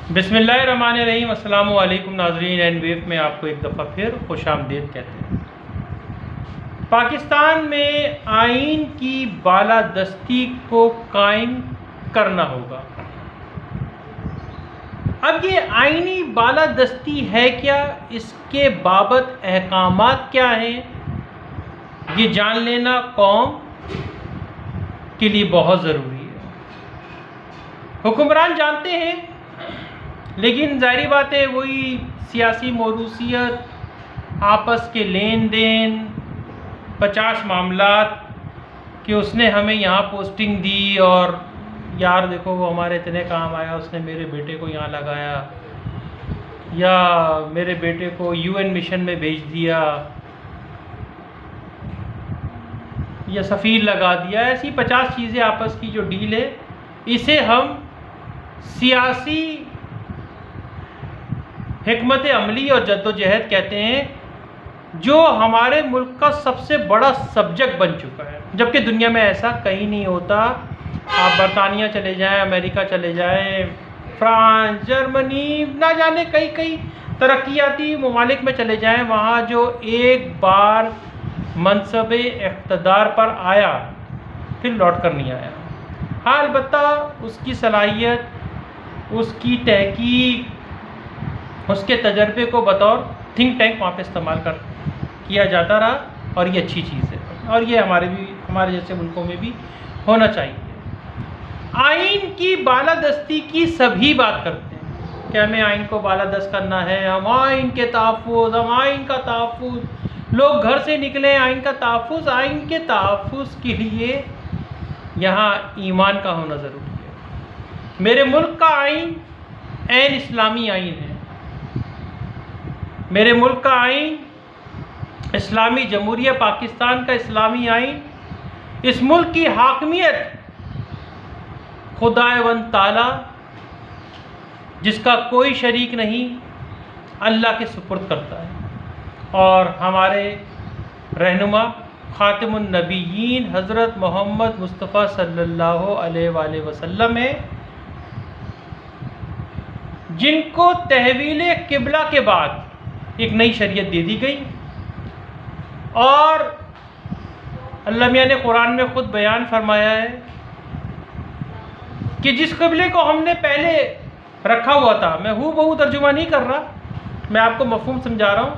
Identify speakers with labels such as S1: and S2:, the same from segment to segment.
S1: بسم اللہ الرحمن الرحیم۔ السلام علیکم ناظرین، این ویو میں آپ کو ایک دفعہ پھر خوش آمدید کہتے ہیں۔ پاکستان میں آئین کی بالادستی کو قائم کرنا ہوگا۔ اب یہ آئینی بالادستی ہے کیا، اس کے بابت احکامات کیا ہیں، یہ جان لینا قوم کے لیے بہت ضروری ہے۔ حکمران جانتے ہیں، لیکن ظاہری بات ہے وہی سیاسی موروثیت، آپس کے لین دین، 50 معاملات کہ اس نے ہمیں یہاں پوسٹنگ دی اور یار دیکھو وہ ہمارے اتنے کام آیا، اس نے میرے بیٹے کو یہاں لگایا، یا میرے بیٹے کو UN مشن میں بھیج دیا، یا سفیر لگا دیا۔ ایسی 50 چیزیں آپس کی جو ڈیل ہے، اسے ہم سیاسی حکمت عملی اور جد و جہد کہتے ہیں، جو ہمارے ملک کا سب سے بڑا سبجیکٹ بن چکا ہے، جبکہ دنیا میں ایسا کہیں نہیں ہوتا۔ آپ برطانیہ چلے جائیں، امریکہ چلے جائیں، فرانس، جرمنی، نہ جانے کئی ترقیاتی ممالک میں چلے جائیں، وہاں جو ایک بار منصب اقتدار پر آیا پھر لوٹ کر نہیں آیا۔ ہاں، البتہ اس کی صلاحیت، اس کی تحقیق، اس کے تجربے کو بطور تھنک ٹینک وہاں پہ استعمال کیا جاتا رہا، اور یہ اچھی چیز ہے، اور یہ ہمارے جیسے ملکوں میں بھی ہونا چاہیے۔ آئین کی بالادستی کی سبھی بات کرتے ہیں کہ ہمیں آئین کو بالادست کرنا ہے، ہم آئین کے تحفظ، ہم آئین کا تحفظ، لوگ گھر سے نکلیں آئین کا تحفظ۔ آئین کے تحفظ کے لیے یہاں ایمان کا ہونا ضروری ہے۔ میرے ملک کا آئین عین اسلامی آئین ہے۔ میرے ملک کا آئین اسلامی جمہوریہ پاکستان کا اسلامی آئین، اس ملک کی حاکمیت خداوند تعالی جس کا کوئی شریک نہیں، اللہ کے سپرد کرتا ہے، اور ہمارے رہنما خاتم النبیین حضرت محمد مصطفیٰ صلی اللہ علیہ وآلہ وسلم ہیں، جن کو تحویل قبلہ کے بعد ایک نئی شریعت دے دی گئی، اور اللہ میاں نے قرآن میں خود بیان فرمایا ہے کہ جس قبلے کو ہم نے پہلے رکھا ہوا تھا، میں بہو ترجمہ نہیں کر رہا، میں آپ کو مفہوم سمجھا رہا ہوں،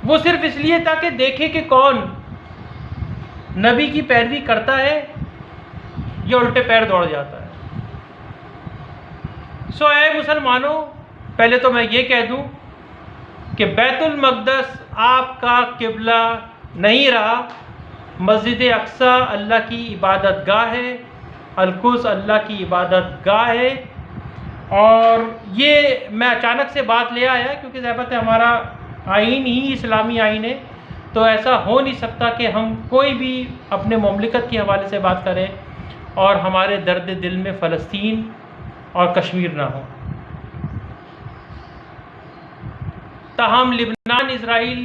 S1: وہ صرف اس لیے تھا کہ دیکھے کہ کون نبی کی پیروی کرتا ہے یا الٹے پیر دوڑ جاتا ہے۔ سو اے مسلمانوں، پہلے تو میں یہ کہہ دوں کہ بیت المقدس آپ کا قبلہ نہیں رہا، مسجد اقصیٰ اللہ کی عبادت گاہ ہے، القدس اللہ کی عبادت گاہ ہے۔ اور یہ میں اچانک سے بات لے آیا کیونکہ ضرورت ہے، ہمارا آئین ہی اسلامی آئین ہے، تو ایسا ہو نہیں سکتا کہ ہم کوئی بھی اپنے مملکت کے حوالے سے بات کریں اور ہمارے درد دل میں فلسطین اور کشمیر نہ ہو۔ تاہم لبنان اسرائیل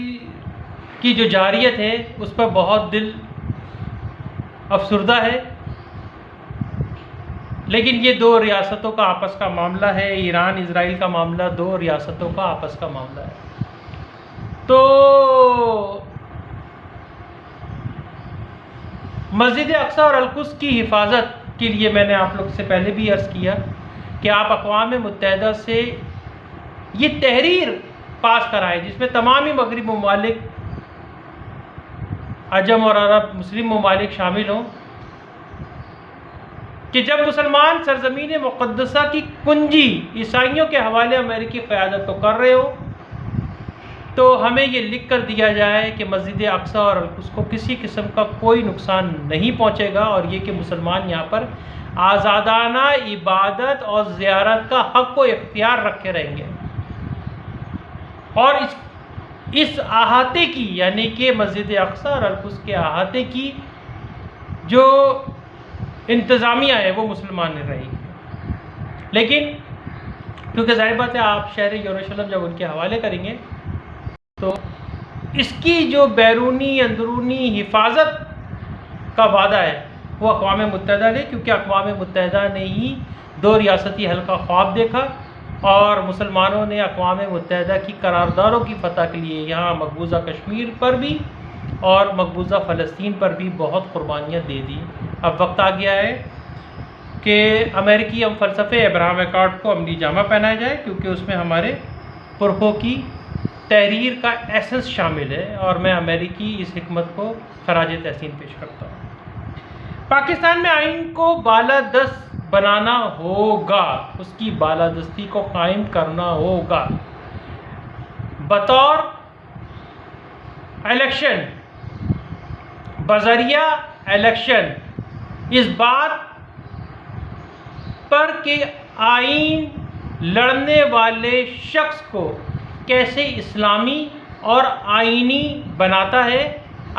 S1: کی جو جارحیت ہے اس پر بہت دل افسردہ ہے، لیکن یہ دو ریاستوں کا آپس کا معاملہ ہے، ایران اسرائیل کا معاملہ دو ریاستوں کا آپس کا معاملہ ہے۔ تو مسجد اقصیٰ اور القدس کی حفاظت کے لیے میں نے آپ لوگ سے پہلے بھی عرض کیا کہ آپ اقوام متحدہ سے یہ تحریر پاس کرائیں، جس میں تمام ہی مغرب ممالک، عجم اور عرب مسلم ممالک شامل ہوں، کہ جب مسلمان سرزمین مقدسہ کی کنجی عیسائیوں کے حوالے امریکی قیادت کو کر رہے ہو، تو ہمیں یہ لکھ کر دیا جائے کہ مسجد اقصیٰ اور القدس کو کسی قسم کا کوئی نقصان نہیں پہنچے گا، اور یہ کہ مسلمان یہاں پر آزادانہ عبادت اور زیارت کا حق و اختیار رکھے رہیں گے۔ اور اس احاطے کی، یعنی کہ مسجد اقصیٰ اور القدس کے احاطے کی جو انتظامیہ ہے وہ مسلمان نے رہی، لیکن کیونکہ ظاہر بات ہے آپ شہر یروشلم جب ان کے حوالے کریں گے تو اس کی جو بیرونی اندرونی حفاظت کا وعدہ ہے وہ اقوام متحدہ نے، کیونکہ اقوام متحدہ نے ہی 2 ریاستی حل کا خواب دیکھا اور مسلمانوں نے اقوام متحدہ کی قراردادوں کی فتح کے لیے یہاں مقبوضہ کشمیر پر بھی اور مقبوضہ فلسطین پر بھی بہت قربانیاں دے دی۔ اب وقت آ گیا ہے کہ امریکی ہم فلسفے ابراہم اکارڈ کو عملی جامہ پہنایا جائے، کیونکہ اس میں ہمارے پرکھوں کی تحریر کا ایسنس شامل ہے، اور میں امریکی اس حکمت کو خراج تحسین پیش کرتا ہوں۔ پاکستان میں آئین کو بالادست بنانا ہوگا، اس کی بالادستی کو قائم کرنا ہوگا بطور الیکشن، بذریعہ الیکشن، اس بات پر کہ آئین لڑنے والے شخص کو کیسے اسلامی اور آئینی بناتا ہے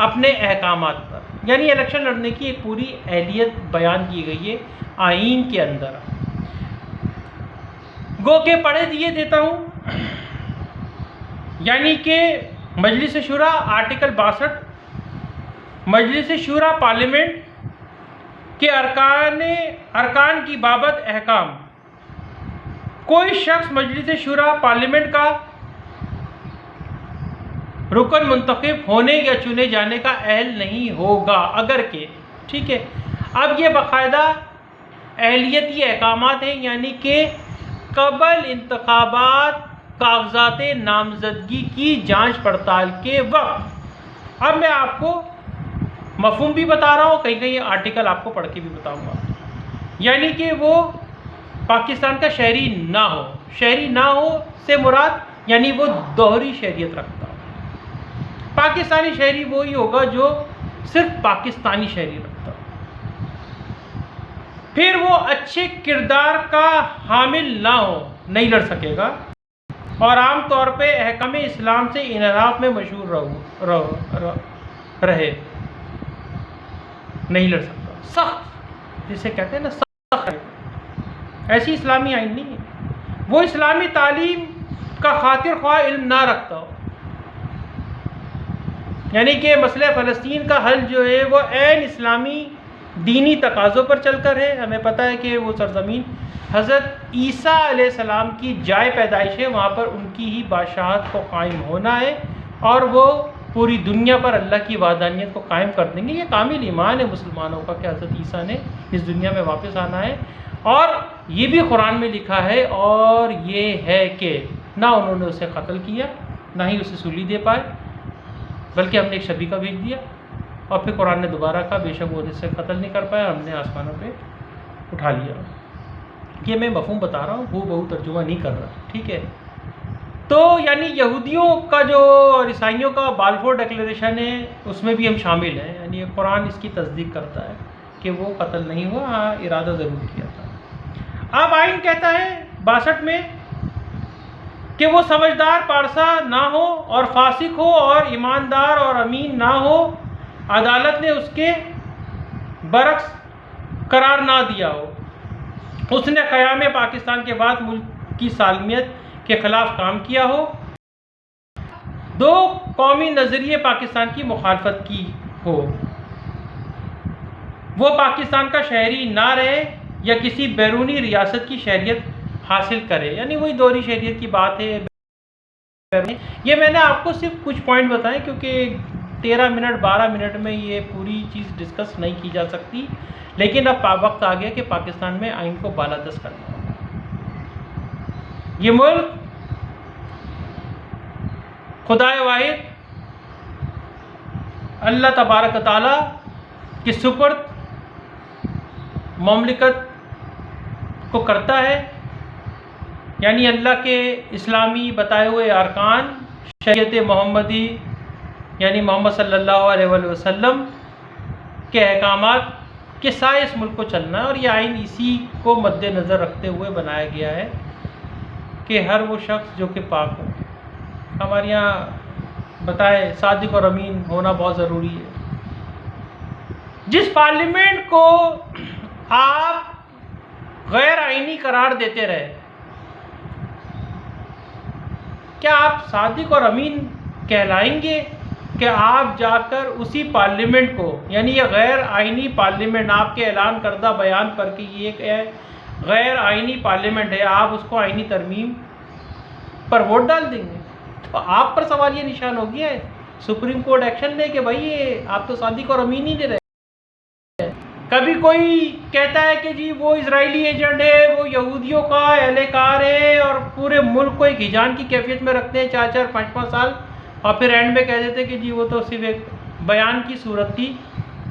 S1: اپنے احکامات پر، یعنی الیکشن لڑنے کی ایک پوری اہلیت بیان کی گئی ہے آئین کے اندر۔ گو کہ پڑھے دیے دیتا ہوں، یعنی کہ مجلس شورا آرٹیکل 62، مجلس شورا پارلیمنٹ کے ارکان کی بابت احکام۔ کوئی شخص مجلس شورا پارلیمنٹ کا رکن منتخب ہونے یا چنے جانے کا اہل نہیں ہوگا اگر کہ، ٹھیک ہے، اب یہ باقاعدہ اہلیتی احکامات ہیں، یعنی کہ قبل انتخابات کاغذات نامزدگی کی جانچ پڑتال کے وقت، اب میں آپ کو مفہوم بھی بتا رہا ہوں، کہیں کہیں آرٹیکل آپ کو پڑھ کے بھی بتاؤں گا، یعنی کہ وہ پاکستان کا شہری نہ ہو۔ شہری نہ ہو سے مراد یعنی وہ دوہری شہریت رکھتا ہو۔ پاکستانی شہری وہی ہوگا جو صرف پاکستانی شہری رکھتا ہو، پھر وہ اچھے کردار کا حامل نہ ہو، نہیں لڑ سکے گا، اور عام طور پہ احکام اسلام سے انحراف میں مشہور رہے، نہیں لڑ سکتا، سخت جسے کہتے ہیں نا، سخت ہے، ایسی اسلامی آئین نہیں ہے، وہ اسلامی تعلیم کا خاطر خواہ علم نہ رکھتا ہو، یعنی کہ مسئلہ فلسطین کا حل جو ہے وہ عین اسلامی دینی تقاضوں پر چل کر ہے۔ ہمیں پتہ ہے کہ وہ سرزمین حضرت عیسیٰ علیہ السلام کی جائے پیدائش ہے، وہاں پر ان کی ہی بادشاہت کو قائم ہونا ہے، اور وہ پوری دنیا پر اللہ کی وحدانیت کو قائم کر دیں گے۔ یہ کامل ایمان ہے مسلمانوں کا کہ حضرت عیسیٰ نے اس دنیا میں واپس آنا ہے، اور یہ بھی قرآن میں لکھا ہے، اور یہ ہے کہ نہ انہوں نے اسے قتل کیا، نہ ہی اسے سولی دے پائے، بلکہ ہم نے ایک شبی کا بھیج دیا، اور پھر قرآن نے دوبارہ کہا بے شک وہ اسے قتل نہیں کر پایا، ہم نے آسمانوں پہ اٹھا لیا۔ یہ میں مفہوم بتا رہا ہوں، وہ بہو ترجمہ نہیں کر رہا، ٹھیک ہے۔ تو یعنی یہودیوں کا جو اور عیسائیوں کا بالفور ڈکلیریشن ہے، اس میں بھی ہم شامل ہیں، یعنی قرآن اس کی تصدیق کرتا ہے کہ وہ قتل نہیں ہوا، ہاں ارادہ ضرور کیا تھا۔ اب آئین کہتا ہے 62 میں کہ وہ سمجھدار پارسا نہ ہو اور فاسق ہو اور ایماندار اور امین نہ ہو، عدالت نے اس کے برعکس قرار نہ دیا ہو، اس نے قیام پاکستان کے بعد ملک کی سالمیت کے خلاف کام کیا ہو، 2 قومی نظریے پاکستان کی مخالفت کی ہو، وہ پاکستان کا شہری نہ رہے یا کسی بیرونی ریاست کی شہریت حاصل کرے، یعنی وہی دوہری شہریت کی بات ہے۔ یہ میں نے آپ کو صرف کچھ پوائنٹ بتائے، کیونکہ 13 منٹ 12 منٹ میں یہ پوری چیز ڈسکس نہیں کی جا سکتی، لیکن اب وقت آ گیا کہ پاکستان میں آئین کو بالادست کرنا ہوگا۔ یہ ملک خدائے واحد اللہ تبارک و تعالیٰ کے سپرد مملکت کو کرتا ہے، یعنی اللہ کے اسلامی بتائے ہوئے ارکان، شریعت محمدی یعنی محمد صلی اللہ علیہ وآلہ وسلم کے احکامات کے سائے اس ملک کو چلنا ہے، اور یہ آئین اسی کو مد نظر رکھتے ہوئے بنایا گیا ہے کہ ہر وہ شخص جو کہ پاک ہو۔ ہمارے یہاں بتائے صادق اور امین ہونا بہت ضروری ہے۔ جس پارلیمنٹ کو آپ غیر آئینی قرار دیتے رہے، کیا آپ صادق اور امین کہلائیں گے کہ آپ جا کر اسی پارلیمنٹ کو، یعنی یہ غیر آئینی پارلیمنٹ آپ کے اعلان کردہ بیان پر کہ یہ ایک غیر آئینی پارلیمنٹ ہے، آپ اس کو آئینی ترمیم پر ووٹ ڈال دیں گے، تو آپ پر سوال یہ نشان ہو گیا ہے، سپریم کورٹ ایکشن لے کہ بھائی یہ آپ تو صادق اور امین ہی نہیں رہے۔ کبھی کوئی کہتا ہے کہ جی وہ اسرائیلی ایجنٹ ہے، وہ یہودیوں کا اہلکار ہے، اور پورے ملک کو ایک ہجان کی کیفیت میں رکھتے ہیں 4-4 5-5 سال، اور پھر اینڈ میں کہہ دیتے کہ جی وہ تو صرف ایک بیان کی صورت تھی،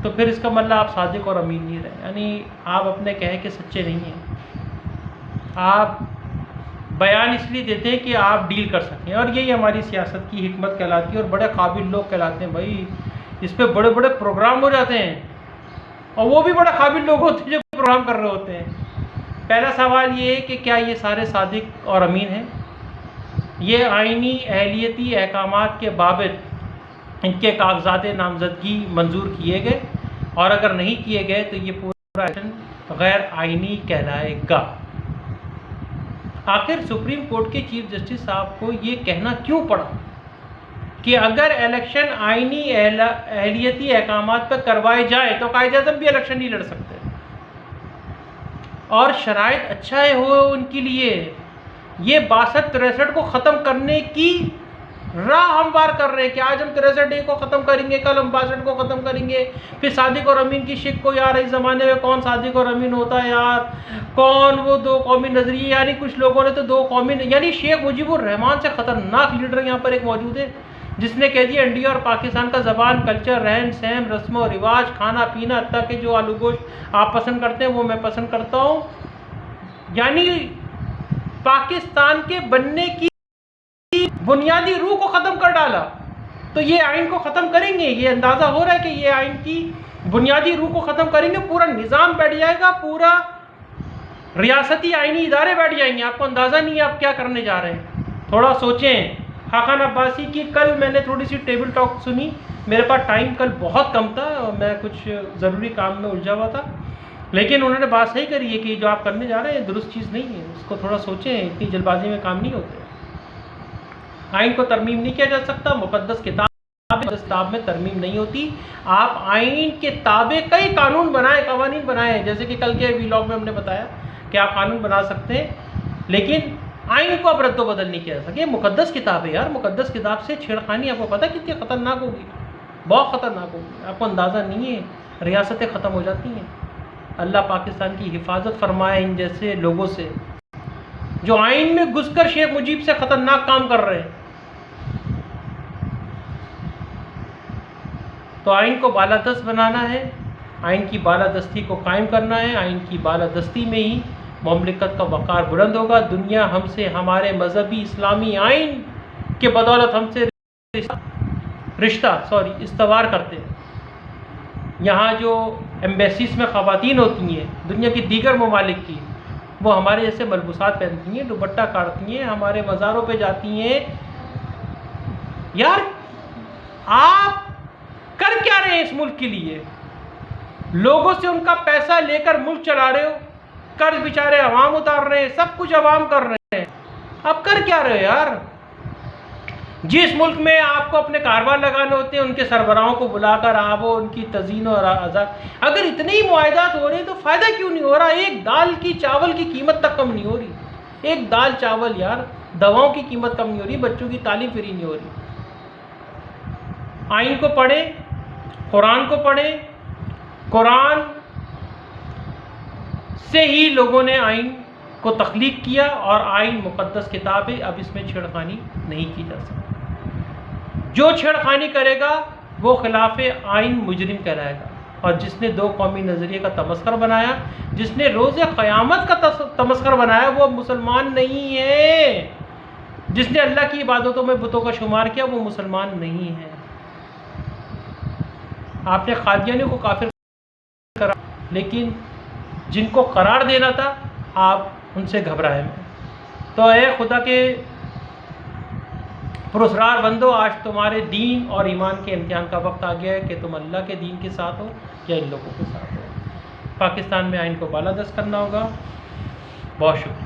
S1: تو پھر اس کا مطلب آپ صادق اور امین نہیں رہے، یعنی آپ اپنے کہے کہ سچے نہیں ہیں، آپ بیان اس لیے دیتے ہیں کہ آپ ڈیل کر سکیں، اور یہی ہماری سیاست کی حکمت کہلاتی ہے، اور بڑے قابل لوگ کہلاتے ہیں بھائی، اس پہ بڑے بڑے پروگرام ہو جاتے ہیں، اور وہ بھی بڑے قابل لوگ ہوتے ہیں جو پروگرام کر رہے ہوتے ہیں۔ پہلا سوال یہ ہے کہ کیا یہ سارے صادق اور امین ہیں؟ یہ آئینی اہلیتی احکامات کے بابت ان کے کاغذات نامزدگی منظور کیے گئے، اور اگر نہیں کیے گئے تو یہ پورا ایکشن غیر آئینی کہلائے گا۔ آخر سپریم کورٹ کے چیف جسٹس صاحب کو یہ کہنا کیوں پڑا کہ اگر الیکشن آئینی اہلیتی احکامات پر کروائے جائے تو قائد اعظم بھی الیکشن نہیں لڑ سکتے، اور شرائط اچھا ہو ان کے لیے، یہ 62-63 کو ختم کرنے کی راہ ہموار کر رہے ہیں کہ آج ہم 63 کو ختم کریں گے، کل ہم 62 کو ختم کریں گے، پھر صادق اور امین کی شک کو، یار اس زمانے میں کون صادق اور امین ہوتا ہے یار، کون وہ دو قومی نظریے، یعنی کچھ لوگوں نے تو دو قومی، یعنی شیخ مجیب الرحمان سے خطرناک لیڈر یہاں پر ایک موجود ہے جس نے کہہ دیا انڈیا اور پاکستان کا زبان، کلچر، رہن سہن، رسم و رواج، کھانا پینا، حتیٰ کہ جو آلو گوشت آپ پسند کرتے ہیں وہ میں پسند کرتا ہوں، یعنی پاکستان کے بننے کی بنیادی روح کو ختم کر ڈالا۔ تو یہ آئین کو ختم کریں گے، یہ اندازہ ہو رہا ہے کہ یہ آئین کی بنیادی روح کو ختم کریں گے، پورا نظام بیٹھ جائے گا، پورا ریاستی آئینی ادارے بیٹھ جائیں گے، آپ کو اندازہ نہیں ہے آپ کیا کرنے جا رہے ہیں۔ تھوڑا سوچیں۔ خاقان عباسی کی کل میں نے تھوڑی سی ٹیبل ٹاک سنی، میرے پاس ٹائم کل بہت کم تھا اور میں کچھ ضروری کام میں الجھا ہوا تھا، لیکن انہوں نے بات صحیح کری ہے کہ جو آپ کرنے جا رہے ہیں درست چیز نہیں ہے، اس کو تھوڑا سوچیں، اتنی جلد بازی میں کام نہیں ہوتے۔ آئین کو ترمیم نہیں کیا جا سکتا، مقدس کتاب میں ترمیم نہیں ہوتی، آپ آئین کے تابع کئی قانون بنائیں، قوانین بنائیں، جیسے کہ کل کے ویلاگ میں ہم نے بتایا کہ آپ قانون بنا سکتے ہیں، لیکن آئین کو اب رد و بدل نہیں کیا جا سکے۔ یہ مقدس کتاب ہے یار، مقدس کتاب سے چھیڑخانی آپ کو پتہ کتنی خطرناک ہوگی، بہت خطرناک ہوگی، آپ کو اندازہ نہیں ہے، ریاستیں ختم ہو جاتی ہیں۔ اللہ پاکستان کی حفاظت فرمائے ان جیسے لوگوں سے جو آئین میں گھس کر شیخ مجیب سے خطرناک کام کر رہے ہیں۔ تو آئین کو بالادست بنانا ہے، آئین کی بالادستی کو قائم کرنا ہے، آئین کی بالادستی میں ہی مملکت کا وقار بلند ہوگا، دنیا ہم سے ہمارے مذہبی اسلامی آئین کے بدولت ہم سے استوار کرتے ہیں۔ یہاں جو ایمبیسیز میں خواتین ہوتی ہیں دنیا کی دیگر ممالک کی، وہ ہمارے جیسے ملبوسات پہنتی ہیں، دوپٹہ کاٹتی ہیں، ہمارے مزاروں پہ جاتی ہیں۔ یار آپ کر کیا رہے ہیں اس ملک کے لیے؟ لوگوں سے ان کا پیسہ لے کر ملک چلا رہے ہو، قرض بیچارے عوام اتار رہے ہیں، سب کچھ عوام کر رہے ہیں، آپ کر کیا رہے ہو یار؟ جس ملک میں آپ کو اپنے کاروبار لگانے ہوتے ہیں ان کے سربراہوں کو بلا کر آپ ان کی تزئین اور آزاد، اگر اتنے ہی معاہدات ہو رہے ہیں تو فائدہ کیوں نہیں ہو رہا؟ ایک دال کی چاول کی قیمت تک کم نہیں ہو رہی، ایک دال چاول یار، دواؤں کی قیمت کم نہیں ہو رہی، بچوں کی تعلیم فری نہیں ہو رہی۔ آئین کو پڑھیں، قرآن کو پڑھیں، قرآن سے ہی لوگوں نے آئین کو تخلیق کیا، اور آئین مقدس کتاب ہے، اب اس میں چھیڑخانی نہیں کی جا سکتی۔ جو چھیڑخانی کرے گا وہ خلاف آئین مجرم کہلائے گا، اور جس نے دو قومی نظریے کا تمسخر بنایا، جس نے روز قیامت کا تمسخر بنایا، وہ مسلمان نہیں ہے۔ جس نے اللہ کی عبادتوں میں بتوں کا شمار کیا وہ مسلمان نہیں ہے۔ آپ نے قادیانیوں کو کافر کرا، لیکن جن کو قرار دینا تھا آپ ان سے گھبرائے میں۔ تو اے خدا کے پراسرار بندو، آج تمہارے دین اور ایمان کے امتحان کا وقت آ گیا ہے کہ تم اللہ کے دین کے ساتھ ہو یا ان لوگوں کے ساتھ ہو۔ پاکستان میں آئین کو بالادست کرنا ہوگا۔ بہت شکریہ۔